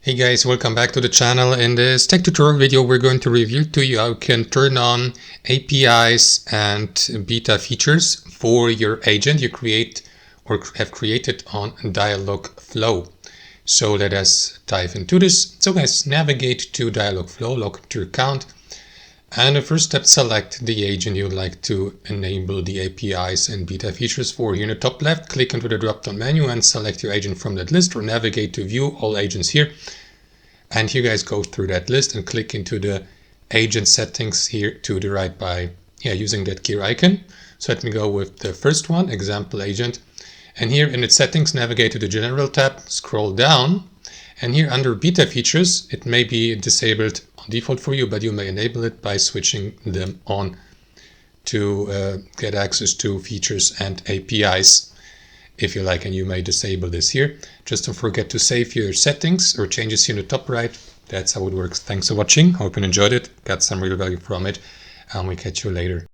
Hey guys, welcome back to the channel. In this tech tutorial video, we're going to review to you how you can turn on APIs and beta features for your agent you create or have created on Dialogflow. So let us dive into this. So guys, navigate to Dialogflow, log into your account, and the first step, select the agent you'd like to enable the APIs and beta features for. Here in the top left, click into the drop-down menu and select your agent from that list, or navigate to view all agents here. And you guys go through that list and click into the agent settings here to the right by using that gear icon. So let me go with the first one, example agent. And here in its settings, navigate to the general tab, scroll down, and here under beta features, it may be disabled on default for you, but you may enable it by switching them on to get access to features and APIs if you like, and you may disable this here. Just don't forget to save your settings or changes here in the top right. That's how it works. Thanks for watching. Hope you enjoyed it, got some real value from it, and we'll catch you later.